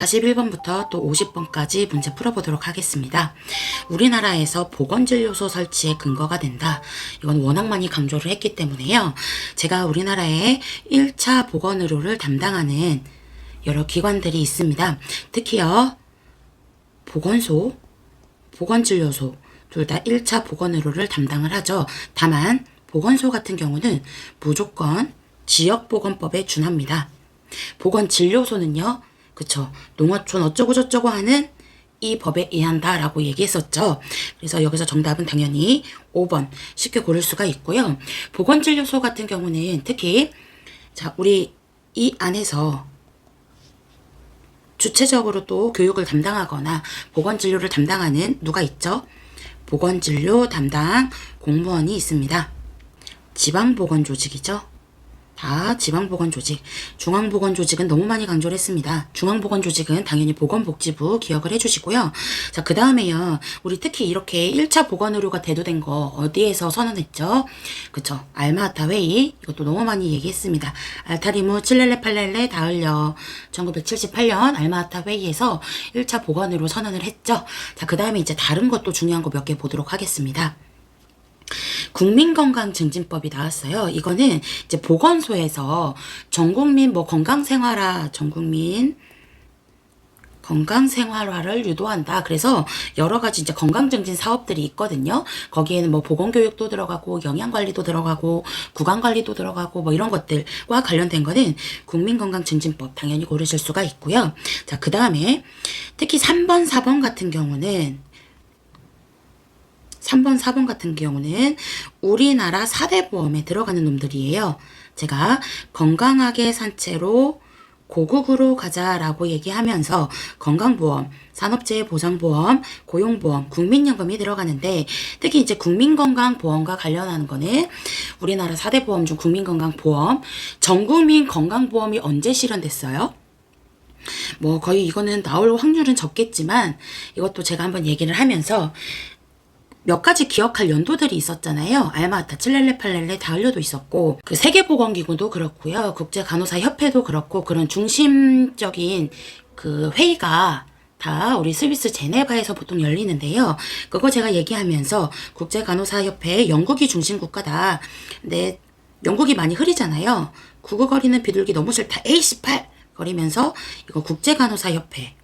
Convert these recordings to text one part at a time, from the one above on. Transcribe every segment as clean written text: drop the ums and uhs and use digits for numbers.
41번부터 또 50번까지 문제 풀어보도록 하겠습니다. 우리나라에서 보건진료소 설치의 근거가 된다. 이건 워낙 많이 강조를 했기 때문에요. 제가 우리나라에 1차 보건의료를 담당하는 여러 기관들이 있습니다. 특히요. 보건소, 보건진료소 둘 다 1차 보건의료를 담당을 하죠. 다만 보건소 같은 경우는 무조건 지역보건법에 준합니다. 보건진료소는요. 그쵸. 농어촌 어쩌고저쩌고 하는 이 법에 의한다 라고 얘기했었죠. 그래서 여기서 정답은 당연히 5번 쉽게 고를 수가 있고요. 보건진료소 같은 경우는 특히 자 우리 이 안에서 주체적으로 또 교육을 담당하거나 보건진료를 담당하는 누가 있죠? 보건진료 담당 공무원이 있습니다. 지방보건조직이죠. 다 지방보건조직. 중앙보건조직은 너무 많이 강조를 했습니다. 중앙보건조직은 당연히 보건복지부 기억을 해주시고요. 자, 그 다음에요. 우리 특히 이렇게 1차 보건의료가 대두된 거 어디에서 선언했죠? 그쵸. 알마아타 회의. 이것도 너무 많이 얘기했습니다. 알타리무 칠렐레 팔렐레 다을려 1978년 알마아타 회의에서 1차 보건의료 선언을 했죠. 자, 그 다음에 이제 다른 것도 중요한 거 몇 개 보도록 하겠습니다. 국민건강증진법이 나왔어요. 이거는 이제 보건소에서 전국민 전국민 건강생활화를 유도한다. 그래서 여러 가지 이제 건강증진 사업들이 있거든요. 거기에는 보건교육도 들어가고 영양관리도 들어가고 구강관리도 들어가고 이런 것들과 관련된 거는 국민건강증진법 당연히 고르실 수가 있고요. 자, 그 다음에 특히 3번, 4번 같은 경우는 3번, 4번 같은 경우는 우리나라 4대 보험에 들어가는 놈들이에요. 제가 건강하게 산채로 고국으로 가자라고 얘기하면서 건강보험, 산업재해보장보험, 고용보험, 국민연금이 들어가는데 특히 이제 국민건강보험과 관련하는 거는 우리나라 4대 보험 중 국민건강보험, 전국민 건강보험이 언제 실현됐어요? 거의 이거는 나올 확률은 적겠지만 이것도 제가 한번 얘기를 하면서 몇 가지 기억할 연도들이 있었잖아요. 알마아타, 칠렐레, 팔렐레, 다을려도 있었고 그 세계보건기구도 그렇고요. 국제간호사협회도 그렇고 그런 중심적인 그 회의가 다 우리 스위스 제네바에서 보통 열리는데요. 그거 제가 얘기하면서 국제간호사협회 영국이 중심 국가다. 근데 영국이 많이 흐리잖아요. 구구거리는 비둘기 너무 싫다. A18 거리면서 이거 국제간호사협회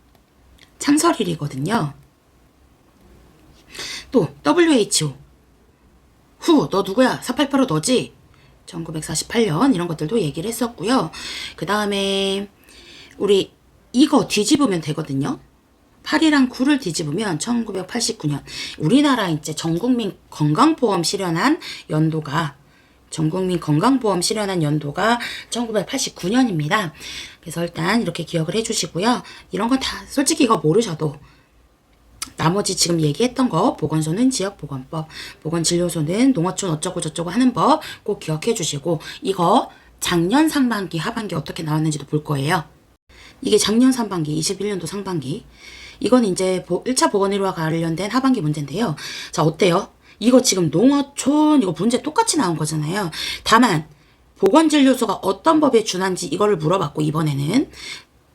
창설일이거든요. 또 WHO 너 누구야? 4885 너지? 1948년 이런 것들도 얘기를 했었고요. 그 다음에 우리 이거 뒤집으면 되거든요. 8이랑 9를 뒤집으면 1989년 우리나라 이제 전국민 건강보험 실현한 연도가 1989년입니다. 그래서 일단 이렇게 기억을 해주시고요. 이런 건 다 솔직히 이거 모르셔도 나머지 지금 얘기했던 거 보건소는 지역보건법, 보건진료소는 농어촌 어쩌고 저쩌고 하는 법 꼭 기억해 주시고 이거 작년 상반기, 하반기 어떻게 나왔는지도 볼 거예요. 이게 작년 상반기, 21년도 상반기. 이건 이제 1차 보건의료와 관련된 하반기 문제인데요. 자, 어때요? 이거 지금 농어촌 이거 문제 똑같이 나온 거잖아요. 다만 보건진료소가 어떤 법에 준한지 이거를 물어봤고 이번에는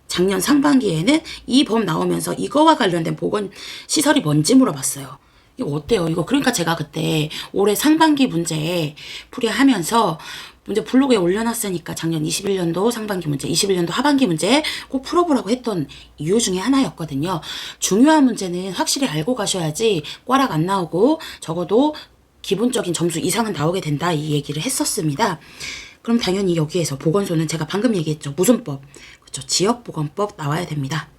작년 상반기에는 이 법 나오면서 이거와 관련된 보건시설이 뭔지 물어봤어요. 이거 어때요? 이거 그러니까 제가 그때 올해 상반기 문제 풀이하면서 문제 블로그에 올려놨으니까 작년 21년도 상반기 문제, 21년도 하반기 문제 꼭 풀어보라고 했던 이유 중에 하나였거든요. 중요한 문제는 확실히 알고 가셔야지 꽈락 안 나오고 적어도 기본적인 점수 이상은 나오게 된다 이 얘기를 했었습니다. 그럼 당연히 여기에서 보건소는 제가 방금 얘기했죠. 무슨 법? 그렇죠. 지역보건법 나와야 됩니다.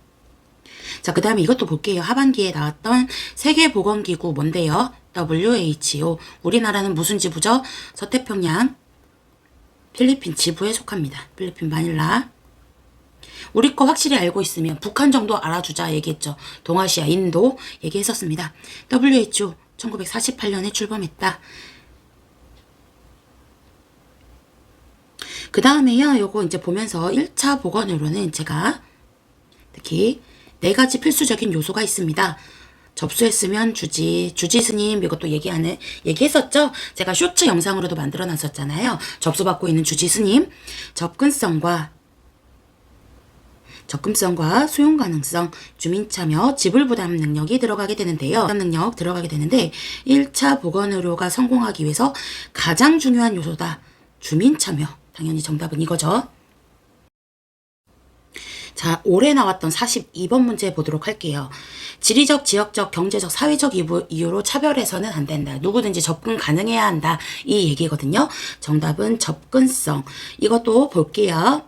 자, 그 다음에 이것도 볼게요. 하반기에 나왔던 세계보건기구 뭔데요? WHO. 우리나라는 무슨 지부죠? 서태평양, 필리핀 지부에 속합니다. 필리핀 마닐라. 우리 거 확실히 알고 있으면 북한 정도 알아주자 얘기했죠. 동아시아, 인도 얘기했었습니다. WHO 1948년에 출범했다. 그 다음에요, 요거 이제 보면서 1차 보건의료는 제가 특히 4가지 필수적인 요소가 있습니다. 접수했으면 주지 스님 이것도 얘기했었죠? 제가 쇼츠 영상으로도 만들어 놨었잖아요. 접수받고 있는 주지 스님, 접근성과 접근성과 수용 가능성, 주민 참여, 지불 부담 능력이 들어가게 되는데요. 부담 능력 들어가게 되는데 1차 보건의료가 성공하기 위해서 가장 중요한 요소다. 주민 참여. 당연히 정답은 이거죠. 자, 올해 나왔던 42번 문제 보도록 할게요. 지리적, 지역적, 경제적, 사회적 이유로 차별해서는 안 된다. 누구든지 접근 가능해야 한다. 이 얘기거든요. 정답은 접근성. 이것도 볼게요.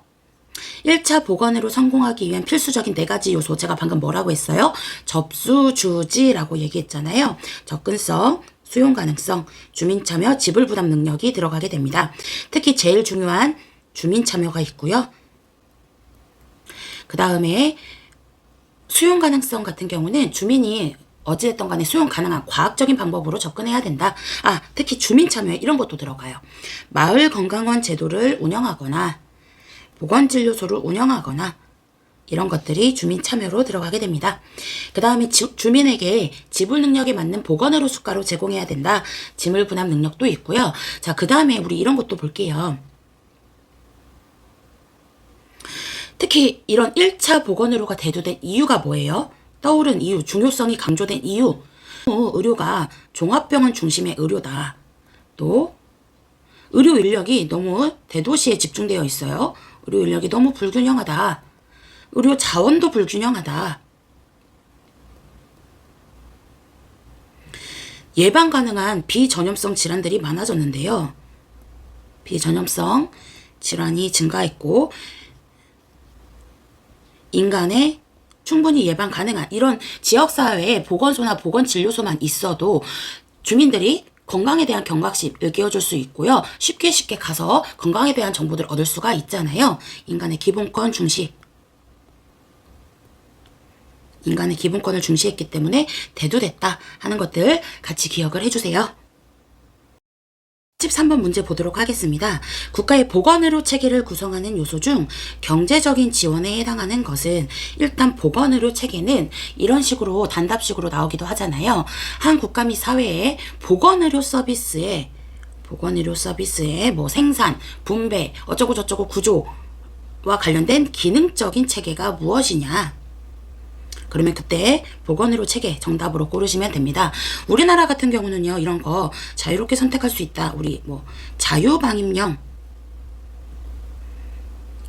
1차 보건으로 성공하기 위한 필수적인 4가지 요소. 제가 방금 뭐라고 했어요? 접수, 주지라고 얘기했잖아요. 접근성, 수용 가능성, 주민 참여, 지불 부담 능력이 들어가게 됩니다. 특히 제일 중요한 주민 참여가 있고요. 그 다음에 수용 가능성 같은 경우는 주민이 어찌됐든 간에 수용 가능한 과학적인 방법으로 접근해야 된다. 특히 주민 참여 이런 것도 들어가요. 마을 건강원 제도를 운영하거나 보건진료소를 운영하거나 이런 것들이 주민 참여로 들어가게 됩니다. 그 다음에 주민에게 지불 능력에 맞는 보건의료 수가로 제공해야 된다. 지불 부담 능력도 있고요. 자, 그 다음에 우리 이런 것도 볼게요. 특히 이런 1차 보건의료가 대두된 이유가 뭐예요? 떠오른 이유, 중요성이 강조된 이유. 의료가 종합병원 중심의 의료다. 또 의료 인력이 너무 대도시에 집중되어 있어요. 의료 인력이 너무 불균형하다. 의료 자원도 불균형하다. 예방 가능한 비전염성 질환들이 많아졌는데요. 비전염성 질환이 증가했고 인간의 충분히 예방 가능한 이런 지역사회에 보건소나 보건진료소만 있어도 주민들이 건강에 대한 경각심 일깨워줄 수 있고요. 쉽게 가서 건강에 대한 정보들을 얻을 수가 있잖아요. 인간의 기본권 중시. 인간의 기본권을 중시했기 때문에 대두됐다 하는 것들 같이 기억을 해주세요. 13번 문제 보도록 하겠습니다. 국가의 보건의료 체계를 구성하는 요소 중 경제적인 지원에 해당하는 것은 일단 보건의료 체계는 이런 식으로 단답식으로 나오기도 하잖아요. 한 국가 및 사회의 보건의료 서비스에 뭐 생산, 분배, 어쩌고 저쩌고 구조와 관련된 기능적인 체계가 무엇이냐. 그러면 그때 보건의료 체계 정답으로 고르시면 됩니다. 우리나라 같은 경우는요, 이런 거 자유롭게 선택할 수 있다. 우리 자유방임령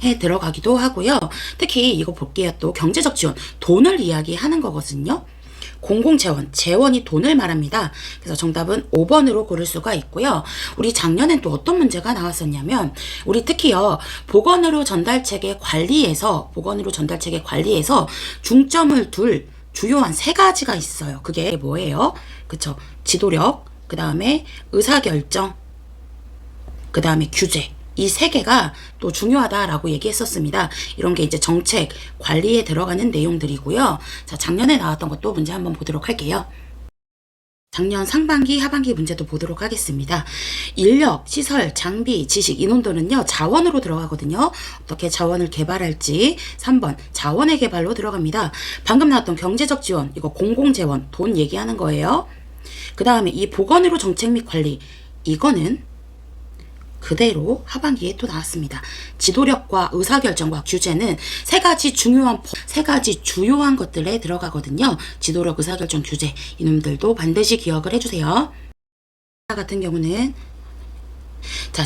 에 들어가기도 하고요. 특히 이거 볼게요. 또 경제적 지원, 돈을 이야기하는 거거든요. 공공재원, 재원이 돈을 말합니다. 그래서 정답은 5번으로 고를 수가 있고요. 우리 작년엔 또 어떤 문제가 나왔었냐면 우리 특히요 보건의료 전달체계 관리에서 중점을 둘 주요한 3가지가 있어요. 그게 뭐예요? 그쵸? 지도력, 그 다음에 의사결정, 그 다음에 규제. 이 3개가 또 중요하다라고 얘기했었습니다. 이런 게 이제 정책 관리에 들어가는 내용들이고요. 자, 작년에 나왔던 것도 문제 한번 보도록 할게요. 작년 상반기, 하반기 문제도 보도록 하겠습니다. 인력, 시설, 장비, 지식, 인원들은요, 자원으로 들어가거든요. 어떻게 자원을 개발할지 3번 자원의 개발로 들어갑니다. 방금 나왔던 경제적 지원, 이거 공공재원, 돈 얘기하는 거예요. 그 다음에 이 보건의료 정책 및 관리, 이거는 그대로 하반기에 또 나왔습니다. 지도력과 의사결정과 규제는 3가지 주요한 것들에 들어가거든요. 지도력, 의사결정, 규제 이놈들도 반드시 기억을 해주세요. 같은 경우는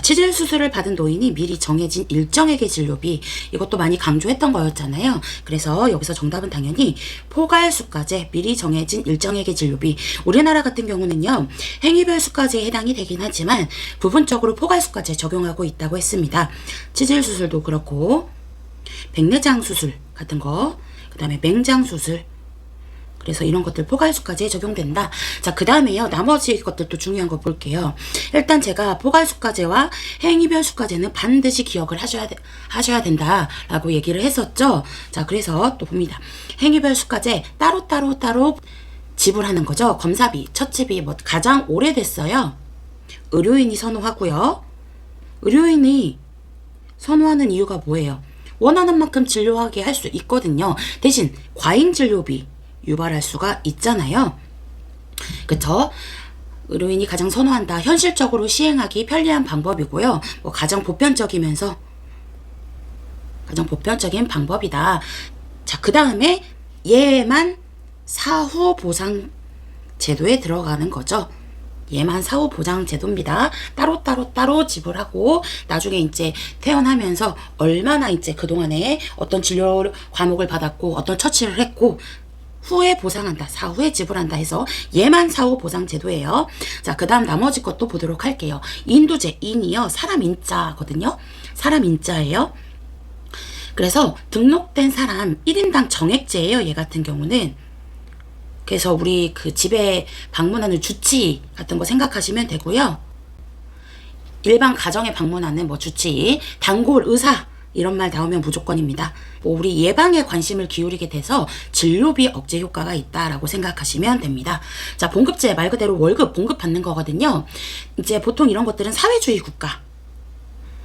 치질 수술을 받은 노인이 미리 정해진 일정액의 진료비, 이것도 많이 강조했던 거였잖아요. 그래서 여기서 정답은 당연히 포괄수가제, 미리 정해진 일정액의 진료비. 우리나라 같은 경우는요 행위별 수가제에 해당이 되긴 하지만 부분적으로 포괄수가제 적용하고 있다고 했습니다. 치질 수술도 그렇고 백내장 수술 같은 거, 그 다음에 맹장 수술, 그래서 이런 것들 포괄수까지 적용된다. 자, 그 다음에요. 나머지 것들도 중요한 거 볼게요. 일단 제가 포괄수까지와 행위별 수까지는 반드시 기억을 하셔야 된다라고 얘기를 했었죠. 자, 그래서 또 봅니다. 행위별 수까지 따로 지불하는 거죠. 검사비, 처치비, 가장 오래됐어요. 의료인이 선호하고요. 의료인이 선호하는 이유가 뭐예요? 원하는 만큼 진료하게 할 수 있거든요. 대신 과잉 진료비 유발할 수가 있잖아요. 그쵸? 의료인이 가장 선호한다. 현실적으로 시행하기 편리한 방법이고요. 가장 보편적이면서 가장 보편적인 방법이다. 자, 그 다음에 얘만 사후 보상 제도에 들어가는 거죠. 얘만 사후 보장 제도입니다. 따로 지불하고 나중에 이제 퇴원하면서 얼마나 이제 그동안에 어떤 진료 과목을 받았고 어떤 처치를 했고 후에 보상한다, 사후에 지불한다 해서 얘만 사후 보상 제도예요. 자, 그 다음 나머지 것도 보도록 할게요. 인두제, 인이요. 사람 인자거든요. 사람 인자예요. 그래서 등록된 사람 1인당 정액제예요. 얘 같은 경우는. 그래서 우리 그 집에 방문하는 주치 같은 거 생각하시면 되고요. 일반 가정에 방문하는 뭐 주치, 단골, 의사 이런 말 나오면 무조건입니다. 우리 예방에 관심을 기울이게 돼서 진료비 억제 효과가 있다라고 생각하시면 됩니다. 자, 봉급제 말 그대로 월급, 봉급 받는 거거든요. 이제 보통 이런 것들은 사회주의 국가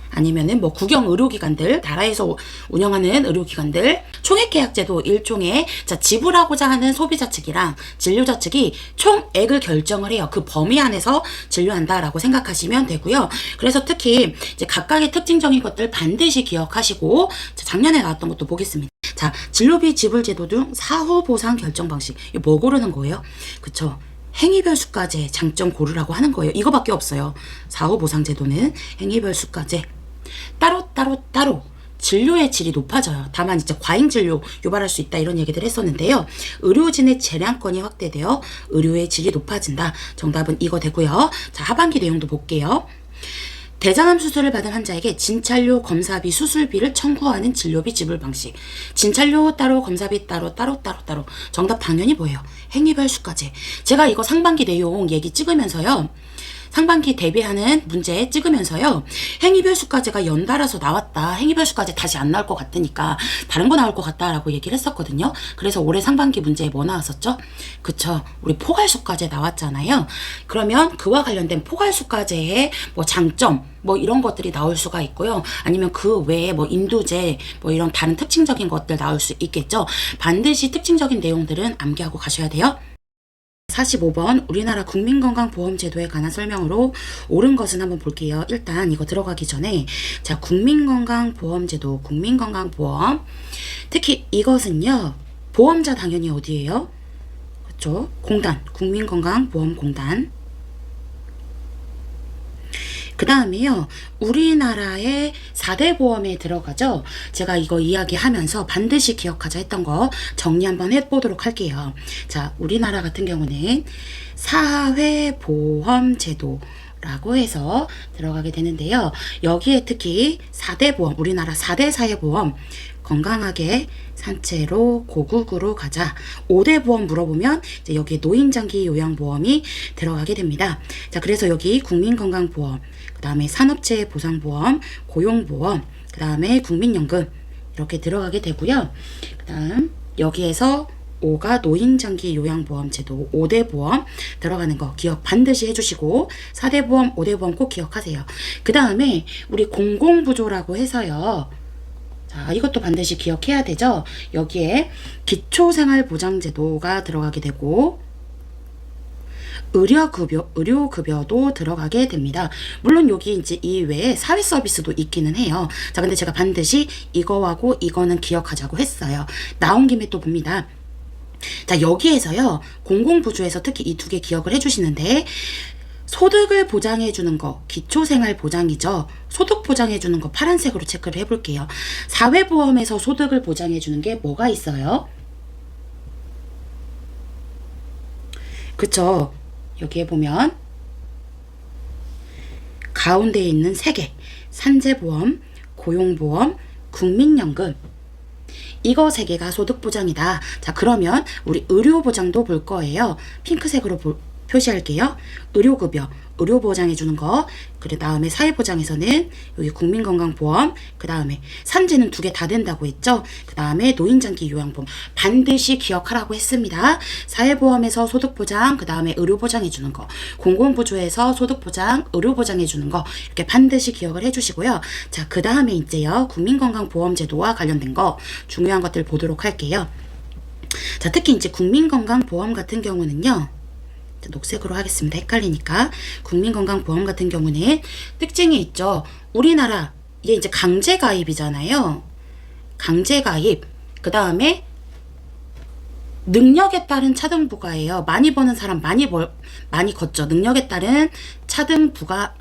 아니면은 뭐 국영 의료기관들, 나라에서 운영하는 의료기관들, 총액계약제도 일종의 자, 지불하고자 하는 소비자 측이랑 진료자 측이 총액을 결정을 해요. 그 범위 안에서 진료한다라고 생각하시면 되고요. 그래서 특히 이제 각각의 특징적인 것들 반드시 기억하시고, 자, 작년에 나왔던 것도 보겠습니다. 자, 진료비 지불제도 등 사후 보상 결정 방식. 이거 뭐 고르는 거예요? 그쵸? 행위별 수가제 장점 고르라고 하는 거예요. 이거밖에 없어요. 사후 보상 제도는 행위별 수가제. 따로 진료의 질이 높아져요. 다만 이제 과잉 진료 유발할 수 있다 이런 얘기들 했었는데요. 의료진의 재량권이 확대되어 의료의 질이 높아진다. 정답은 이거 되고요. 자, 하반기 내용도 볼게요. 대장암 수술을 받은 환자에게 진찰료, 검사비, 수술비를 청구하는 진료비 지불 방식. 진찰료 따로, 검사비 따로. 정답 당연히 뭐예요? 행위별 수가제. 제가 이거 상반기 내용 얘기 찍으면서요. 상반기 대비하는 문제 찍으면서요. 행위별 수가제가 연달아서 나왔다. 행위별 수가제 다시 안 나올 것 같으니까 다른 거 나올 것 같다라고 얘기를 했었거든요. 그래서 올해 상반기 문제에 뭐 나왔었죠? 그쵸. 우리 포괄 수가제 나왔잖아요. 그러면 그와 관련된 포괄 수가제의 뭐 장점 뭐 이런 것들이 나올 수가 있고요. 아니면 그 외에 뭐 인두제 뭐 이런 다른 특징적인 것들 나올 수 있겠죠. 반드시 특징적인 내용들은 암기하고 가셔야 돼요. 45번 우리나라 국민건강보험제도에 관한 설명으로 옳은 것은 한번 볼게요. 일단 이거 들어가기 전에 자, 국민건강보험제도, 국민건강보험 특히 이것은요. 보험자 당연히 어디예요? 그렇죠? 공단, 국민건강보험공단. 그 다음에요. 우리나라의 4대 보험에 들어가죠. 제가 이거 이야기하면서 반드시 기억하자 했던 거 정리 한번 해보도록 할게요. 자, 우리나라 같은 경우는 사회보험제도 라고 해서 들어가게 되는데요. 여기에 특히 4대 보험, 우리나라 4대 사회보험 건강하게 산채로 고국으로 가자. 5대 보험 물어보면 이제 여기에 노인장기 요양보험이 들어가게 됩니다. 자, 그래서 여기 국민건강보험, 그 다음에 산업재해 보상보험, 고용보험, 그 다음에 국민연금 이렇게 들어가게 되고요. 그 다음 여기에서 5가 노인장기 요양보험 제도 5대 보험 들어가는 거 기억 반드시 해주시고 4대 보험, 5대 보험 꼭 기억하세요. 그 다음에 우리 공공부조라고 해서요. 자, 이것도 반드시 기억해야 되죠. 여기에 기초생활보장제도가 들어가게 되고 의료급여도 들어가게 됩니다. 물론 여기 이제 이외에 사회서비스도 있기는 해요. 자, 근데 제가 반드시 이거하고 이거는 기억하자고 했어요. 나온 김에 또 봅니다. 자, 여기에서요. 공공부조에서 특히 이 두 개 기억을 해주시는데 소득을 보장해주는 거 기초생활보장이죠. 소득 보장해주는 거 파란색으로 체크를 해볼게요. 사회보험에서 소득을 보장해주는 게 뭐가 있어요? 그쵸. 여기에 보면 가운데에 있는 3개 산재보험, 고용보험, 국민연금 이거 3개가 소득보장이다. 자, 그러면 우리 의료보장도 볼 거예요. 핑크색으로 표시할게요. 의료급여, 의료보장해주는 거. 그 다음에 사회보장에서는 여기 국민건강보험, 그 다음에 산재는 2개 다 된다고 했죠. 그 다음에 노인장기 요양보험 반드시 기억하라고 했습니다. 사회보험에서 소득보장, 그 다음에 의료보장해주는 거, 공공부조에서 소득보장, 의료보장해주는 거 이렇게 반드시 기억을 해주시고요. 자, 그 다음에 이제요 국민건강보험제도와 관련된 거 중요한 것들 보도록 할게요. 자, 특히 이제 국민건강보험 같은 경우는요. 녹색으로 하겠습니다. 헷갈리니까. 국민건강보험 같은 경우는 특징이 있죠. 우리나라 이게 이제 강제가입이잖아요. 강제가입, 그 다음에 능력에 따른 차등 부과예요. 많이 버는 사람 많이 걷죠. 능력에 따른 차등 부과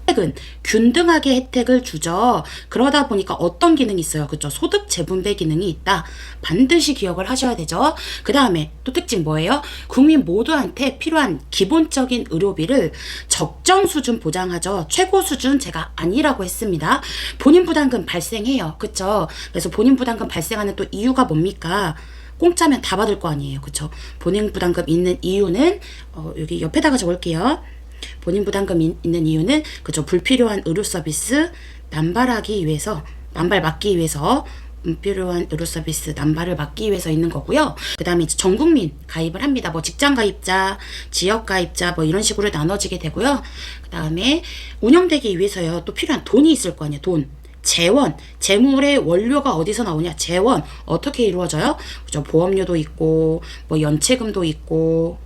혜택은 균등하게 혜택을 주죠. 그러다 보니까 어떤 기능이 있어요. 그죠? 소득 재분배 기능이 있다. 반드시 기억을 하셔야 되죠. 그 다음에 또 특징 뭐예요? 국민 모두한테 필요한 기본적인 의료비를 적정 수준 보장하죠. 최고 수준 제가 아니라고 했습니다. 본인 부담금 발생해요. 그쵸? 그래서 본인 부담금 발생하는 또 이유가 뭡니까? 공짜면 다 받을 거 아니에요. 그쵸? 본인 부담금 있는 이유는 여기 옆에다가 적을게요. 본인 부담금 있는 이유는 그죠, 불필요한 의료 서비스 남발하기 위해서, 남발 막기 위해서, 불필요한 의료 서비스 남발을 막기 위해서 있는 거고요. 그 다음에 이제 전 국민 가입을 합니다. 뭐 직장 가입자, 지역 가입자 뭐 이런 식으로 나눠지게 되고요. 그 다음에 운영되기 위해서요, 또 필요한 돈이 있을 거 아니에요. 돈. 재원, 재물의 원료가 어디서 나오냐? 재원. 어떻게 이루어져요? 그죠? 보험료도 있고, 뭐 연체금도 있고,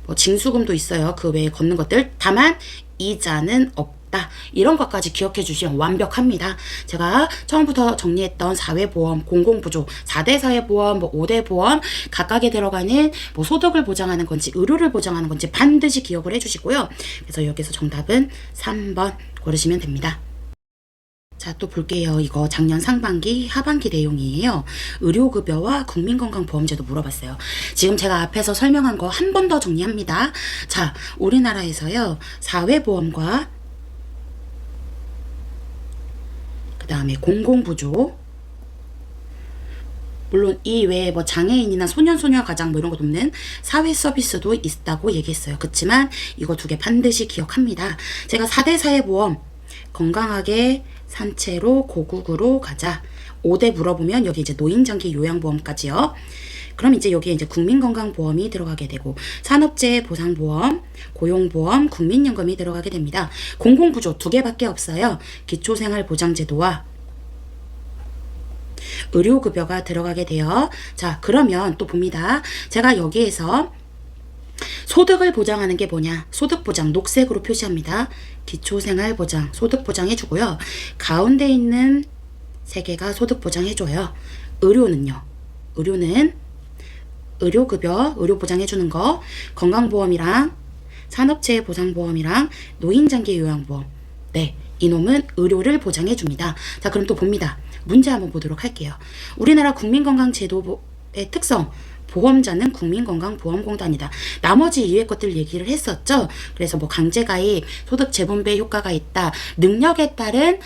뭐 징수금도 있어요. 그 외에 걷는 것들. 다만 이자는 없다. 이런 것까지 기억해 주시면 완벽합니다. 제가 처음부터 정리했던 사회보험, 공공부조, 4대 사회보험, 뭐 5대 보험 각각에 들어가는 뭐 소득을 보장하는 건지 의료를 보장하는 건지 반드시 기억을 해 주시고요. 그래서 여기서 정답은 3번 고르시면 됩니다. 자, 또 볼게요. 이거 작년 상반기, 하반기 내용이에요. 의료급여와 국민건강보험제도 물어봤어요. 지금 제가 앞에서 설명한 거 한 번 더 정리합니다. 자, 우리나라에서요, 사회보험과 그 다음에 공공부조, 물론 이 외에 뭐 장애인이나 소년소녀 가장 뭐 이런 것 없는 사회 서비스도 있다고 얘기했어요. 그렇지만 이거 두 개 반드시 기억합니다. 제가 4대 사회보험, 건강하게 산채로 고국으로 가자. 5대 물어보면 여기 이제 노인장기 요양보험까지요. 그럼 이제 여기에 이제 국민건강보험이 들어가게 되고 산업재해 보상보험, 고용보험, 국민연금이 들어가게 됩니다. 공공부조 두 개밖에 없어요. 기초생활보장제도와 의료급여가 들어가게 돼요. 자, 그러면 또 봅니다. 제가 여기에서 소득을 보장하는 게 뭐냐? 소득보장 녹색으로 표시합니다. 기초생활보장, 소득보장 해주고요. 가운데 있는 세 개가 소득보장 해줘요. 의료는요. 의료는 의료급여, 의료보장 해주는 거, 건강보험이랑 산업재해보상보험이랑 노인장기 요양보험. 네, 이놈은 의료를 보장해줍니다. 자, 그럼 또 봅니다. 문제 한번 보도록 할게요. 우리나라 국민건강제도의 특성. 보험자는 국민건강보험공단이다. 나머지 이외 것들 얘기를 했었죠. 그래서 뭐 강제가입, 소득 재분배 효과가 있다. 능력에 따른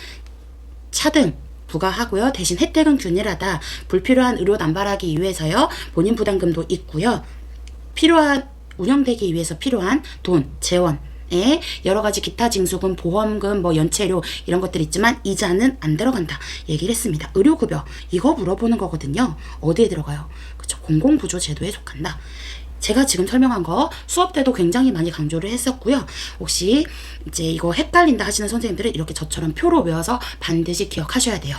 차등 부과하고요. 대신 혜택은 균일하다. 불필요한 의료 남발하기 위해서요. 본인 부담금도 있고요. 운영되기 위해서 필요한 돈, 재원, 여러 가지 기타 징수금, 보험금, 뭐 연체료 이런 것들 있지만 이자는 안 들어간다 얘기를 했습니다. 의료급여 이거 물어보는 거거든요. 어디에 들어가요? 그쵸, 공공부조 제도에 속한다. 제가 지금 설명한 거 수업 때도 굉장히 많이 강조를 했었고요. 혹시 이제 이거 헷갈린다 하시는 선생님들은 이렇게 저처럼 표로 외워서 반드시 기억하셔야 돼요.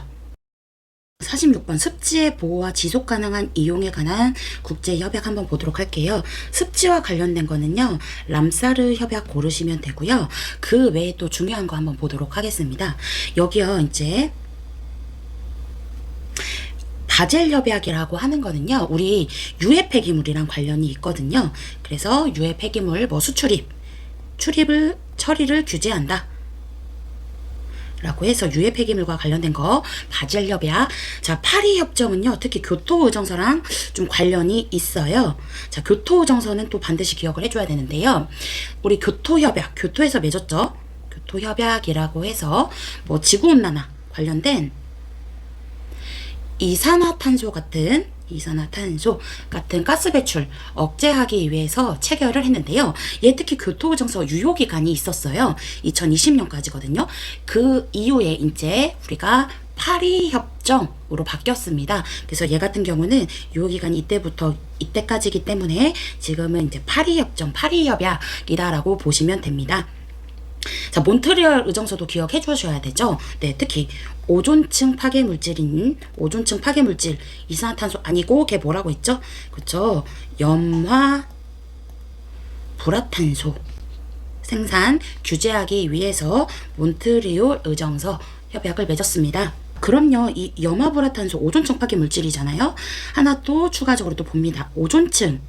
46번 습지의 보호와 지속 가능한 이용에 관한 국제협약 한번 보도록 할게요. 습지와 관련된 거는요, 람사르 협약 고르시면 되고요. 그 외에 또 중요한 거 한번 보도록 하겠습니다. 여기요, 이제 바젤 협약이라고 하는 거는요, 우리 유해 폐기물이랑 관련이 있거든요. 그래서 유해 폐기물 뭐 처리를 규제한다. 라고 해서 유해 폐기물과 관련된 거 바젤 협약. 자, 파리 협정은요, 특히 교토 의정서랑 좀 관련이 있어요. 자, 교토 의정서는 또 반드시 기억을 해줘야 되는데요. 우리 교토 협약, 교토에서 맺었죠. 교토 협약이라고 해서 뭐 지구 온난화 관련된 이산화탄소 같은 가스 배출 억제하기 위해서 체결을 했는데요. 얘 특히 교토의정서 유효기간이 있었어요. 2020년까지거든요. 그 이후에 이제 우리가 파리 협정으로 바뀌었습니다. 그래서 얘 같은 경우는 유효기간이 이때까지이기 때문에 지금은 이제 파리 협정, 파리 협약이다라고 보시면 됩니다. 자, 몬트리올 의정서도 기억해 주셔야 되죠. 네, 특히 오존층 파괴물질, 이산화탄소 아니고 걔 뭐라고 했죠? 그쵸? 염화 불화탄소 생산 규제하기 위해서 몬트리올 의정서 협약을 맺었습니다. 그럼요. 이 염화불화탄소 오존층 파괴 물질이잖아요. 하나 또 추가적으로 또 봅니다. 오존층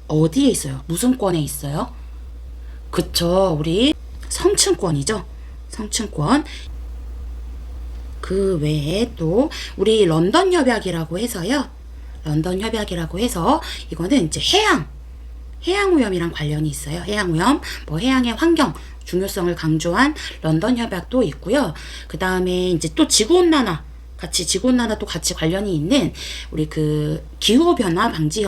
어디에 있어요? 무슨 권에 있어요? 그쵸. 우리 성층권이죠. 성층권. 그 외에 또 우리 런던 협약이라고 해서요. 런던 협약이라고 해서 이거는 이제 해양 오염이랑 관련이 있어요. 해양 오염, 뭐 해양의 환경 중요성을 강조한 런던 협약도 있고요. 그 다음에 이제 또 지구온난화 또 같이 관련이 있는 우리 그 기후변화 방지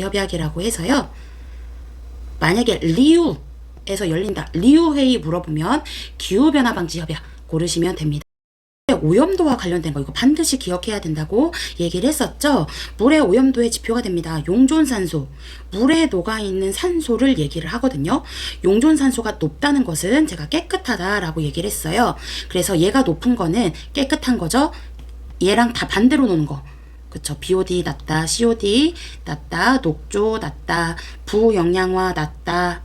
협약이라고 해서요. 만약에 리우에서 열린다. 리우 회의 물어보면 기후변화 방지 협약 고르시면 됩니다. 오염도와 관련된 거 이거 반드시 기억해야 된다고 얘기를 했었죠. 물의 오염도의 지표가 됩니다. 용존산소, 물에 녹아있는 산소를 얘기를 하거든요. 용존산소가 높다는 것은 제가 깨끗하다라고 얘기를 했어요. 그래서 얘가 높은 거는 깨끗한 거죠. 얘랑 다 반대로 노는 거. 그쵸. BOD 낮다, COD 낮다, 녹조 낮다, 부영양화 낮다.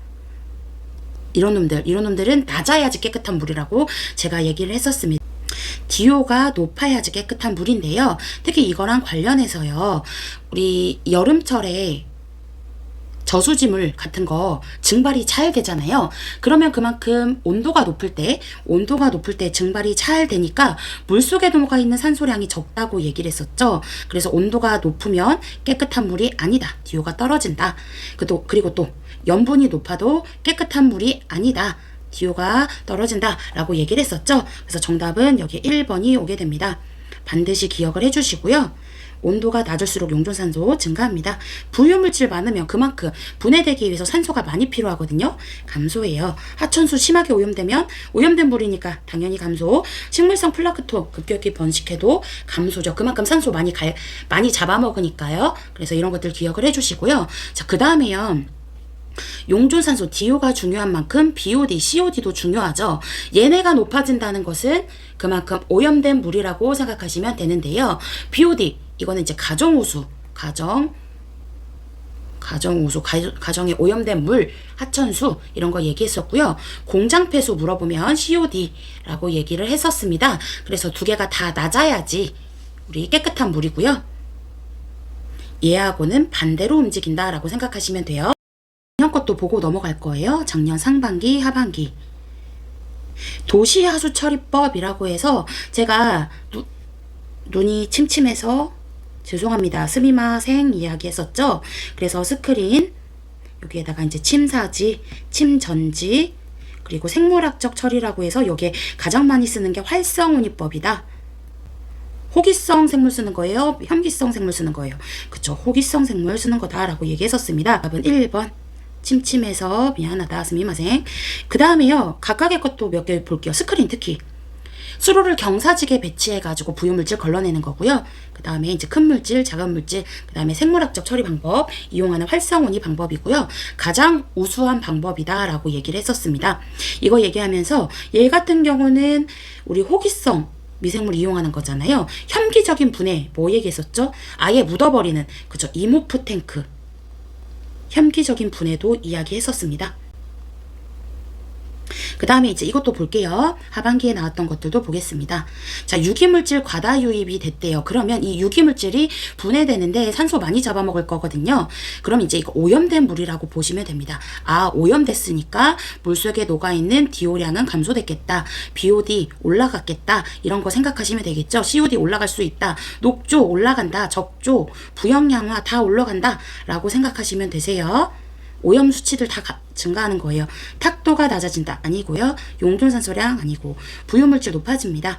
이런 놈들은 낮아야지 깨끗한 물이라고 제가 얘기를 했었습니다. DO가 높아야지 깨끗한 물인데요. 특히 이거랑 관련해서요. 우리 여름철에 저수지물 같은 거 증발이 잘 되잖아요. 그러면 그만큼 온도가 높을 때 증발이 잘 되니까 물속에 녹아 있는 산소량이 적다고 얘기를 했었죠. 그래서 온도가 높으면 깨끗한 물이 아니다. DO가 떨어진다. 그리고 또 염분이 높아도 깨끗한 물이 아니다. DO가 떨어진다 라고 얘기를 했었죠. 그래서 정답은 여기 1번이 오게 됩니다. 반드시 기억을 해주시고요. 온도가 낮을수록 용존산소 증가합니다. 부유물질 많으면 그만큼 분해되기 위해서 산소가 많이 필요하거든요. 감소해요. 하천수 심하게 오염되면 오염된 물이니까 당연히 감소. 식물성 플라크톤 급격히 번식해도 감소죠. 그만큼 산소 많이 잡아먹으니까요. 그래서 이런 것들 기억을 해주시고요. 자, 그 다음에요. 용존산소 DO가 중요한 만큼 BOD, COD도 중요하죠. 얘네가 높아진다는 것은 그만큼 오염된 물이라고 생각하시면 되는데요. BOD 이거는 이제 가정우수, 가정에 오염된 물, 하천수 이런 거 얘기했었고요. 공장 폐수 물어보면 COD라고 얘기를 했었습니다. 그래서 두 개가 다 낮아야지 우리 깨끗한 물이고요. 얘하고는 반대로 움직인다라고 생각하시면 돼요. 작년 것도 보고 넘어갈 거예요. 작년 상반기, 하반기. 도시하수처리법이라고 해서 제가 눈이 침침해서 죄송합니다. 스미마생 이야기했었죠. 그래서 스크린 여기에다가 이제 침사지, 침전지 그리고 생물학적 처리라고 해서 여기에 가장 많이 쓰는 게 활성운이법이다. 호기성 생물 쓰는 거예요? 현기성 생물 쓰는 거예요? 그쵸. 호기성 생물 쓰는 거다라고 얘기했었습니다. 답은 1번. 침침해서 미안하다 스미마생. 그 다음에요. 각각의 것도 몇 개 볼게요. 스크린 특히. 수로를 경사지게 배치해가지고 부유물질 걸러내는 거고요. 그 다음에 이제 큰 물질, 작은 물질, 그 다음에 생물학적 처리 방법, 이용하는 활성온이 방법이고요. 가장 우수한 방법이다라고 얘기를 했었습니다. 이거 얘기하면서 얘 같은 경우는 우리 호기성 미생물 이용하는 거잖아요. 혐기적인 분해 뭐 얘기했었죠? 아예 묻어버리는 그죠? 이모프 탱크 혐기적인 분해도 이야기했었습니다. 그 다음에 이제 이것도 볼게요. 하반기에 나왔던 것들도 보겠습니다. 자, 유기물질 과다 유입이 됐대요. 그러면 이 유기물질이 분해되는데 산소 많이 잡아먹을 거거든요. 그럼 이제 이거 오염된 물이라고 보시면 됩니다. 아, 오염됐으니까 물속에 녹아있는 DO량은 감소됐겠다. BOD 올라갔겠다. 이런 거 생각하시면 되겠죠. COD 올라갈 수 있다. 녹조 올라간다. 적조, 부영양화 다 올라간다. 라고 생각하시면 되세요. 오염 수치들 다 증가하는 거예요. 탁도가 낮아진다. 아니고요. 용존산소량 아니고 부유물질 높아집니다.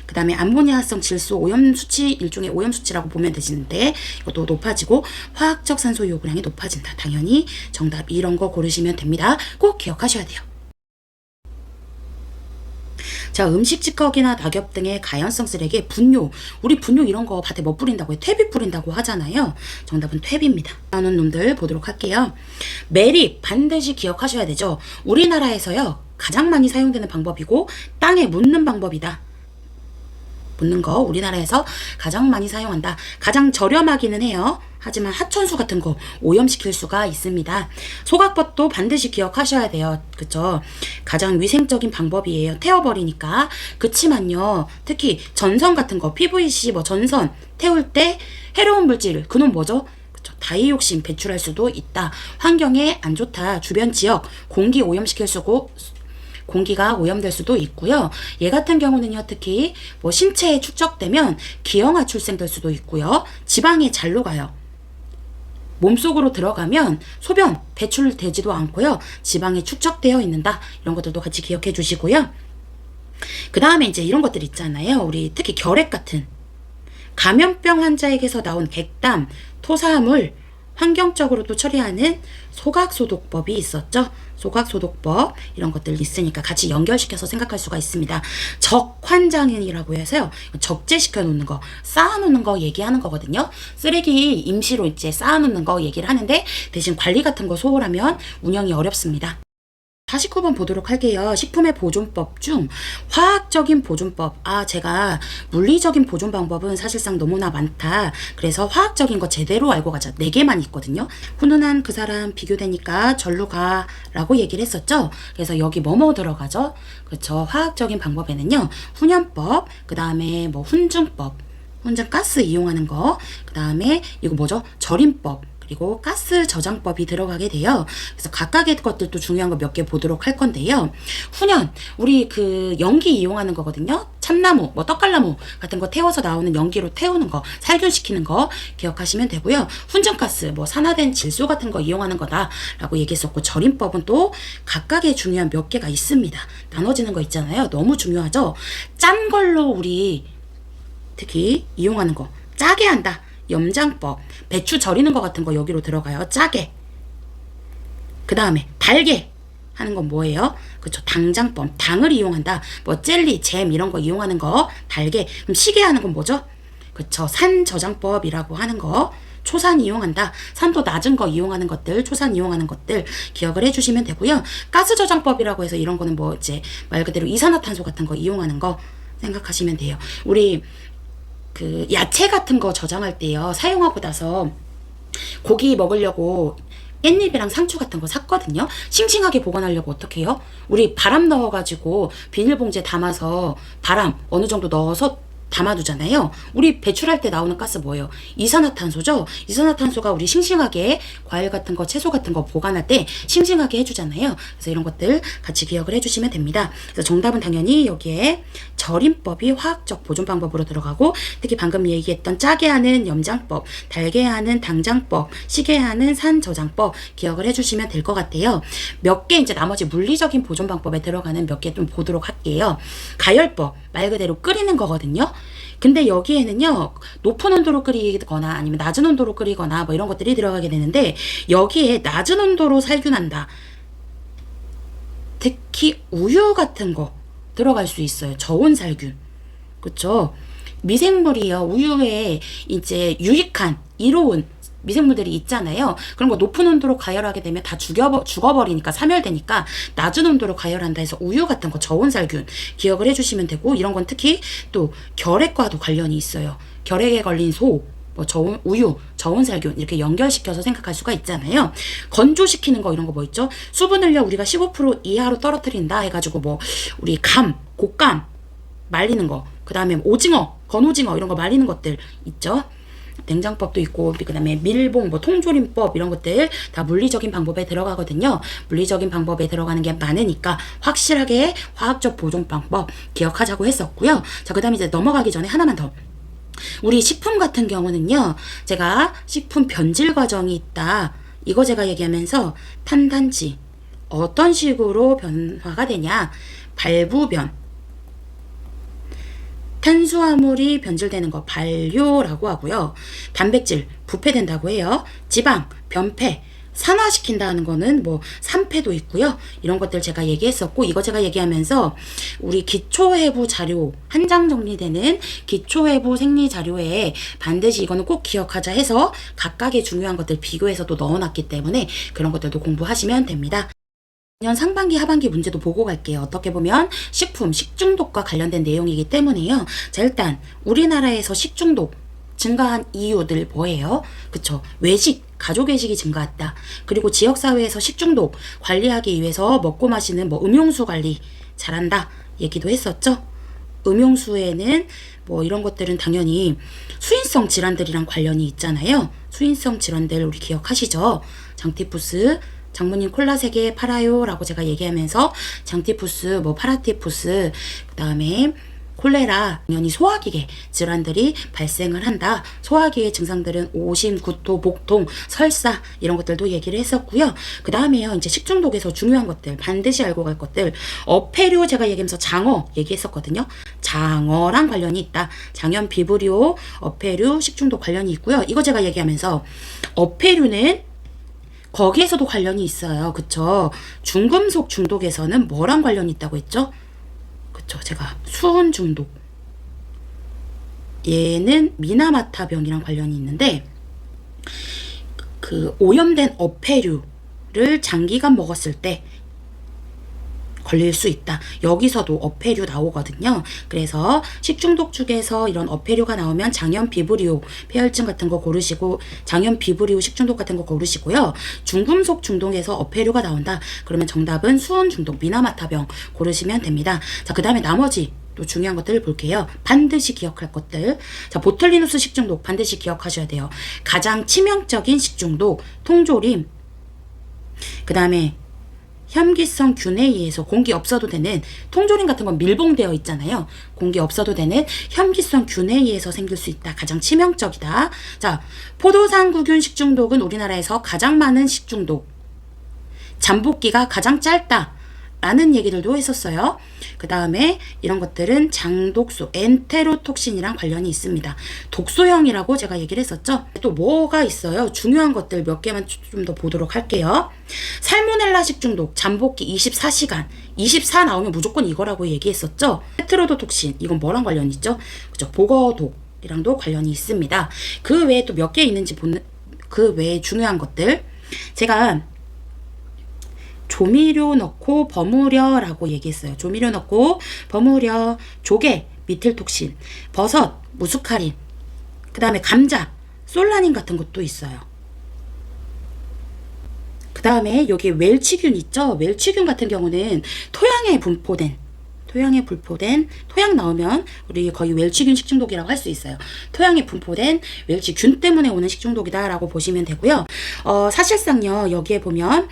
그 다음에 암모니아성 질소 오염 수치 일종의 오염 수치라고 보면 되시는데 이것도 높아지고 화학적 산소 요구량이 높아진다. 당연히 정답 이런 거 고르시면 됩니다. 꼭 기억하셔야 돼요. 자, 음식 찌꺼기나 낙엽 등의 가연성 쓰레기, 분뇨. 우리 분뇨 이런 거 밭에 뭐 뿌린다고 해? 퇴비 뿌린다고 하잖아요. 정답은 퇴비입니다. 나오는 놈들 보도록 할게요. 매립 반드시 기억하셔야 되죠. 우리나라에서요. 가장 많이 사용되는 방법이고 땅에 묻는 방법이다. 묻는 거 우리나라에서 가장 많이 사용한다. 가장 저렴하기는 해요. 하지만 하천수 같은 거 오염시킬 수가 있습니다. 소각법도 반드시 기억하셔야 돼요. 그쵸? 가장 위생적인 방법이에요. 태워버리니까. 그치만요, 특히 전선 같은 거, PVC 뭐 전선 태울 때 해로운 물질, 그놈 뭐죠? 다이옥신 배출할 수도 있다. 환경에 안 좋다. 주변 지역 공기 오염시킬 수고 공기가 오염될 수도 있고요. 얘 같은 경우는요, 특히 뭐 신체에 축적되면 기형아 출생될 수도 있고요. 지방에 잘 녹아요. 몸속으로 들어가면 소변 배출되지도 않고요. 지방에 축적되어 있는다. 이런 것들도 같이 기억해 주시고요. 그 다음에 이제 이런 것들 있잖아요. 우리 특히 결핵 같은 감염병 환자에게서 나온 객담, 토사물, 환경적으로도 처리하는 소각소독법이 있었죠. 소각소독법 이런 것들 있으니까 같이 연결시켜서 생각할 수가 있습니다. 적환장이라고 해서요. 적재시켜 놓는 거, 쌓아 놓는 거 얘기하는 거거든요. 쓰레기 임시로 이제 쌓아 놓는 거 얘기를 하는데 대신 관리 같은 거 소홀하면 운영이 어렵습니다. 49번 보도록 할게요. 식품의 보존법 중 화학적인 보존법. 제가 물리적인 보존 방법은 사실상 너무나 많다. 그래서 화학적인 거 제대로 알고 가자. 4개만 있거든요. 훈훈한 그 사람 비교되니까 절로 가 라고 얘기를 했었죠. 그래서 여기 뭐뭐 들어가죠? 그렇죠. 화학적인 방법에는요. 훈연법, 그 다음에 뭐 훈증법, 훈증 가스 이용하는 거, 그 다음에 이거 뭐죠? 절임법, 그리고 가스 저장법이 들어가게 돼요. 그래서 각각의 것들도 중요한 거 몇 개 보도록 할 건데요. 훈연, 우리 그 연기 이용하는 거거든요. 참나무, 뭐 떡갈나무 같은 거 태워서 나오는 연기로 태우는 거, 살균시키는 거 기억하시면 되고요. 훈증가스, 뭐 산화된 질소 같은 거 이용하는 거다라고 얘기했었고, 절임법은 또 각각의 중요한 몇 개가 있습니다. 나눠지는 거 있잖아요. 너무 중요하죠. 짠 걸로 우리 특히 이용하는 거, 짜게 한다. 염장법, 배추 절이는 거 같은 거 여기로 들어가요. 짜게. 그 다음에 달게 하는 건 뭐예요? 그쵸, 당장법, 당을 이용한다. 뭐 젤리, 잼 이런 거 이용하는 거 달게. 그럼 시게 하는 건 뭐죠? 그쵸, 산 저장법이라고 하는 거. 초산 이용한다. 산도 낮은 거 이용하는 것들, 초산 이용하는 것들 기억을 해주시면 되고요. 가스 저장법이라고 해서 이런 거는 뭐 이제 말 그대로 이산화탄소 같은 거 이용하는 거 생각하시면 돼요. 우리 그 야채 같은 거 저장할 때요, 사용하고 나서 고기 먹으려고 깻잎이랑 상추 같은 거 샀거든요. 싱싱하게 보관하려고 어떻게 해요? 우리 바람 넣어가지고 비닐봉지에 담아서 바람 어느 정도 넣어서 담아두잖아요. 우리 배출할 때 나오는 가스 뭐예요? 이산화탄소죠. 이산화탄소가 우리 싱싱하게 과일 같은 거, 채소 같은 거 보관할 때 싱싱하게 해주잖아요. 그래서 이런 것들 같이 기억을 해주시면 됩니다. 그래서 정답은 당연히 여기에 절임법이 화학적 보존 방법으로 들어가고, 특히 방금 얘기했던 짜게 하는 염장법, 달게 하는 당장법, 시게 하는 산 저장법 기억을 해주시면 될 것 같아요. 몇 개 이제 나머지 물리적인 보존 방법에 들어가는 몇 개 좀 보도록 할게요. 가열법, 말 그대로 끓이는 거거든요. 근데 여기에는요, 높은 온도로 끓이거나 아니면 낮은 온도로 끓이거나 뭐 이런 것들이 들어가게 되는데, 여기에 낮은 온도로 살균한다. 특히 우유 같은 거 들어갈 수 있어요. 저온 살균. 그쵸? 미생물이요, 우유에 이제 유익한, 이로운 미생물들이 있잖아요. 그런 거 높은 온도로 가열하게 되면 다 죽어버리니까, 사멸되니까 낮은 온도로 가열한다 해서 우유 같은 거 저온 살균 기억을 해주시면 되고, 이런 건 특히 또 결핵과도 관련이 있어요. 결핵에 걸린 소, 뭐 저온, 우유, 저온 살균 이렇게 연결시켜서 생각할 수가 있잖아요. 건조시키는 거 이런 거 뭐 있죠? 수분을요, 우리가 15% 이하로 떨어뜨린다 해가지고 뭐 우리 감, 곶감 말리는 거, 그 다음에 오징어, 건오징어 이런 거 말리는 것들 있죠. 냉장법도 있고, 그 다음에 밀봉, 뭐 통조림법 이런 것들 다 물리적인 방법에 들어가거든요. 물리적인 방법에 들어가는 게 많으니까 확실하게 화학적 보존 방법 기억하자고 했었고요. 자, 그 다음에 이제 넘어가기 전에 하나만 더. 우리 식품 같은 경우는요, 제가 식품 변질 과정이 있다, 이거 제가 얘기하면서 탄단지 어떤 식으로 변화가 되냐, 발부변, 탄수화물이 변질되는 거 발효라고 하고요. 단백질 부패된다고 해요. 지방 변폐, 산화시킨다는 거는 뭐 산패도 있고요. 이런 것들 제가 얘기했었고, 이거 제가 얘기하면서 우리 기초해부 자료 한 장 정리되는 기초해부 생리 자료에 반드시 이거는 꼭 기억하자 해서 각각의 중요한 것들 비교해서 또 넣어놨기 때문에 그런 것들도 공부하시면 됩니다. 내년 상반기 하반기 문제도 보고 갈게요. 어떻게 보면 식품, 식중독과 관련된 내용이기 때문에요. 자, 일단 우리나라에서 식중독 증가한 이유들 뭐예요? 그쵸? 외식, 가족 외식이 증가했다. 그리고 지역사회에서 식중독 관리하기 위해서 먹고 마시는 뭐 음용수 관리 잘한다 얘기도 했었죠. 음용수에는 뭐 이런 것들은 당연히 수인성 질환들이랑 관련이 있잖아요. 수인성 질환들 우리 기억하시죠? 장티푸스, 장모님 콜라 3개 팔아요 라고 제가 얘기하면서 장티푸스, 뭐 파라티푸스, 그 다음에 콜레라, 당연히 소화기계 질환들이 발생을 한다. 소화기계 증상들은 오심, 구토, 복통, 설사 이런 것들도 얘기를 했었고요. 그 다음에요. 이제 식중독에서 중요한 것들 반드시 알고 갈 것들 어패류 제가 얘기하면서 장어 얘기했었거든요. 장어랑 관련이 있다. 장염, 비브리오, 어패류, 식중독 관련이 있고요. 이거 제가 얘기하면서 어패류는 거기에서도 관련이 있어요. 그쵸? 중금속 중독에서는 뭐랑 관련이 있다고 했죠? 그쵸? 제가 수은 중독. 얘는 미나마타병이랑 관련이 있는데 그 오염된 어패류를 장기간 먹었을 때 걸릴 수 있다. 여기서도 어패류 나오거든요. 그래서 식중독 중에서 이런 어패류가 나오면 장염 비브리오 폐혈증 같은 거 고르시고 장염 비브리오 식중독 같은 거 고르시고요. 중금속 중독에서 어패류가 나온다. 그러면 정답은 수은 중독 미나마타병 고르시면 됩니다. 자, 그 다음에 나머지 또 중요한 것들을 볼게요. 반드시 기억할 것들. 자, 보툴리누스 식중독 반드시 기억하셔야 돼요. 가장 치명적인 식중독 통조림. 그 다음에 혐기성 균에 의해서 공기 없어도 되는 통조림 같은 건 밀봉되어 있잖아요. 공기 없어도 되는 혐기성 균에 의해서 생길 수 있다. 가장 치명적이다. 자, 포도상구균 식중독은 우리나라에서 가장 많은 식중독. 잠복기가 가장 짧다. 라는 얘기들도 했었어요. 그 다음에 이런 것들은 장독소, 엔테로톡신이랑 관련이 있습니다. 독소형이라고 제가 얘기를 했었죠. 또 뭐가 있어요? 중요한 것들 몇 개만 좀 더 보도록 할게요. 살모넬라 식중독, 잠복기 24시간. 24 나오면 무조건 이거라고 얘기했었죠. 테트로도톡신, 이건 뭐랑 관련이 있죠? 그죠? 보거독이랑도 관련이 있습니다. 그 외에 또 몇 개 있는지 보는, 그 외에 중요한 것들. 제가 조미료 넣고 버무려 라고 얘기했어요. 조미료 넣고 버무려. 조개, 미틸톡신, 버섯, 무스카린, 그 다음에 감자, 솔라닌 같은 것도 있어요. 그 다음에 여기 웰치균 있죠? 웰치균 같은 경우는 토양에 분포된 토양 나오면 우리 거의 웰치균 식중독이라고 할 수 있어요. 토양에 분포된 웰치균 때문에 오는 식중독이다 라고 보시면 되고요. 사실상요 여기에 보면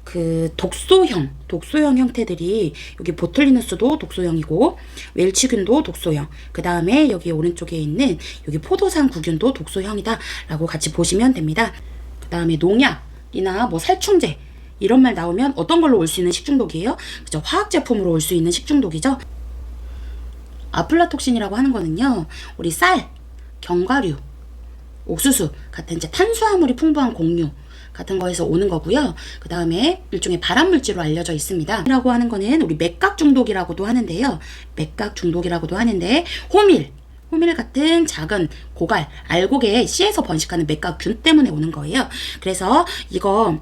그 독소형 형태들이 여기 보툴리누스도 독소형이고 웰치균도 독소형, 그 다음에 여기 오른쪽에 있는 여기 포도상구균도 독소형이다 라고 같이 보시면 됩니다. 그 다음에 농약이나 뭐 살충제 이런 말 나오면 어떤 걸로 올 수 있는 식중독이에요? 그죠? 화학제품으로 올 수 있는 식중독이죠. 아플라톡신이라고 하는 거는요, 우리 쌀, 견과류, 옥수수 같은 이제 탄수화물이 풍부한 곡류 같은 거에서 오는 거고요. 그 다음에 일종의 발암물질로 알려져 있습니다. 라고 하는 거는 우리 맥각 중독이라고도 하는데요. 맥각 중독이라고도 하는데 호밀 같은 작은 고갈, 알곡에 씨에서 번식하는 맥각균 때문에 오는 거예요. 그래서 이거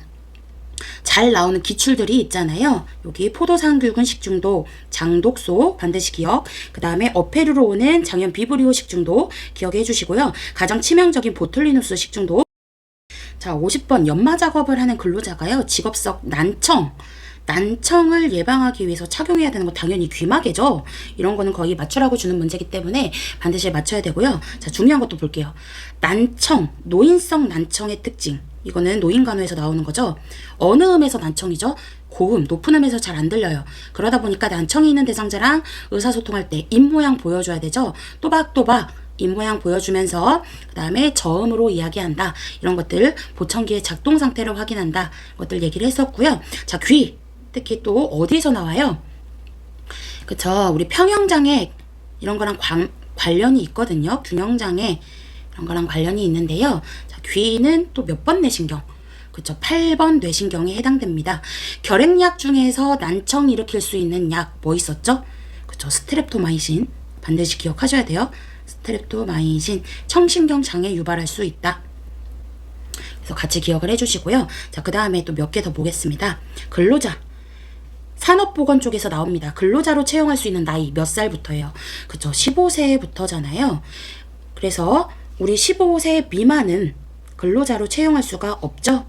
잘 나오는 기출들이 있잖아요. 여기 포도상귤균 식중독, 장독소 반드시 기억. 그 다음에 어패류로 오는 장염 비브리오 식중독 기억해 주시고요. 가장 치명적인 보툴리누스 식중독. 자, 50번 연마 작업을 하는 근로자가요. 직업적 난청을 예방하기 위해서 착용해야 되는 거 당연히 귀마개죠. 이런 거는 거의 맞추라고 주는 문제이기 때문에 반드시 맞춰야 되고요. 자, 중요한 것도 볼게요. 난청, 노인성 난청의 특징. 이거는 노인간호에서 나오는 거죠. 어느 음에서 난청이죠? 고음, 높은 음에서 잘 안 들려요. 그러다 보니까 난청이 있는 대상자랑 의사소통할 때 입모양 보여줘야 되죠. 또박또박 입모양 보여주면서 그 다음에 저음으로 이야기한다. 이런 것들, 보청기의 작동 상태를 확인한다. 것들 얘기를 했었고요. 자, 귀. 특히 또 어디에서 나와요? 그쵸. 우리 평형장애 이런 거랑 관련이 있거든요. 균형장애 이런 거랑 관련이 있는데요. 자, 귀는 또 몇 번 뇌신경? 그쵸. 8번 뇌신경에 해당됩니다. 결핵약 중에서 난청 일으킬 수 있는 약 뭐 있었죠? 그쵸. 스트랩토마이신. 반드시 기억하셔야 돼요. 스트랩토마이신. 청신경 장애 유발할 수 있다. 그래서 같이 기억을 해주시고요. 자, 그 다음에 또 몇 개 더 보겠습니다. 근로자. 산업보건 쪽에서 나옵니다. 근로자로 채용할 수 있는 나이 몇 살부터예요? 그쵸? 15세부터잖아요. 그래서 우리 15세 미만은 근로자로 채용할 수가 없죠.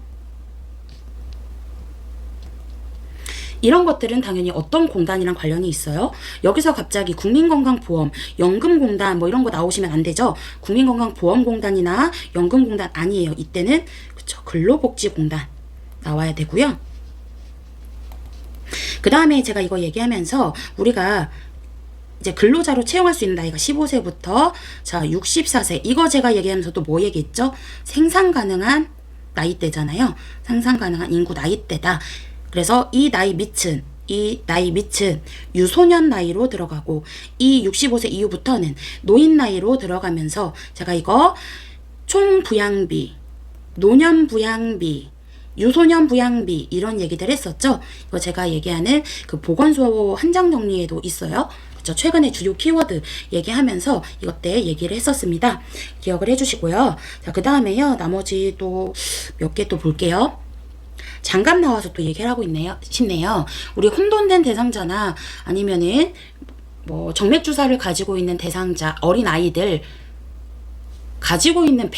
이런 것들은 당연히 어떤 공단이랑 관련이 있어요? 여기서 갑자기 국민건강보험, 연금공단 뭐 이런 거 나오시면 안 되죠. 국민건강보험공단이나 연금공단 아니에요. 이때는 그쵸, 근로복지공단 나와야 되고요. 그 다음에 제가 이거 얘기하면서 우리가 이제 근로자로 채용할 수 있는 나이가 15세부터 자 64세 이거 제가 얘기하면서 또 뭐 얘기했죠? 생산 가능한 나이대잖아요. 생산 가능한 인구 나이대다. 그래서 이 나이 밑은 유소년 나이로 들어가고 이 65세 이후부터는 노인 나이로 들어가면서 제가 이거 총 부양비, 노년 부양비, 유소년 부양비 이런 얘기들 했었죠. 이거 제가 얘기하는 그 보건소 한장 정리에도 있어요. 그쵸? 최근에 주요 키워드 얘기하면서 이것 때 얘기를 했었습니다. 기억을 해주시고요. 자, 그 다음에요. 나머지 또 몇 개 또 볼게요. 장갑 나와서 또 얘기를 하고 싶네요. 우리 혼돈된 대상자나 아니면은 뭐 정맥 주사를 가지고 있는 대상자, 어린 아이들 가지고 있는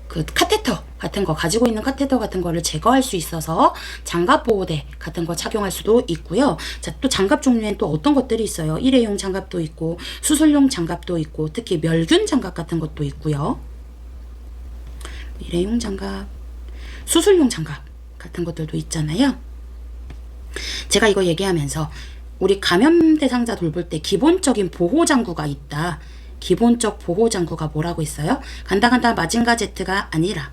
그 카테터 같은 거 가지고 있는 카테터 같은 거를 제거할 수 있어서 장갑 보호대 같은 거 착용할 수도 있고요. 자, 또 장갑 종류엔 또 어떤 것들이 있어요. 일회용 장갑도 있고 수술용 장갑도 있고 특히 멸균 장갑 같은 것도 있고요. 일회용 장갑, 수술용 장갑 같은 것들도 있잖아요. 제가 이거 얘기하면서 우리 감염 대상자 돌볼 때 기본적인 보호장구가 있다. 기본적 보호장구가 뭐라고 있어요? 간다 마징가 제트가 아니라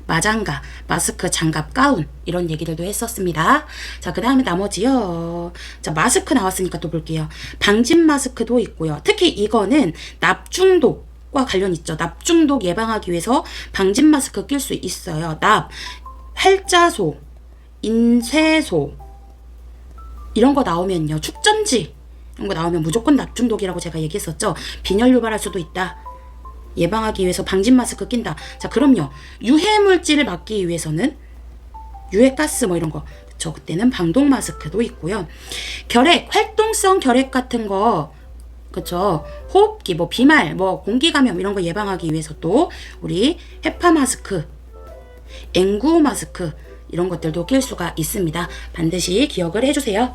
마장가, 마스크, 장갑, 가운 이런 얘기들도 했었습니다. 자, 그 다음에 나머지요. 자, 마스크 나왔으니까 또 볼게요. 방진 마스크도 있고요. 특히 이거는 납중독과 관련 있죠. 납중독 예방하기 위해서 방진 마스크 낄 수 있어요. 활자소, 인쇄소 이런 거 나오면요. 축전지 이런 거 나오면 무조건 납중독이라고 제가 얘기했었죠. 빈혈 유발할 수도 있다. 예방하기 위해서 방진 마스크 낀다. 자, 그럼요. 유해 물질을 막기 위해서는 유해가스 뭐 이런 거. 그쵸. 그때는 방독 마스크도 있고요. 결핵, 활동성 결핵 같은 거. 그쵸. 호흡기, 뭐 비말, 뭐 공기감염 이런 거 예방하기 위해서 또 우리 헤파 마스크, N95 마스크 이런 것들도 낄 수가 있습니다. 반드시 기억을 해주세요.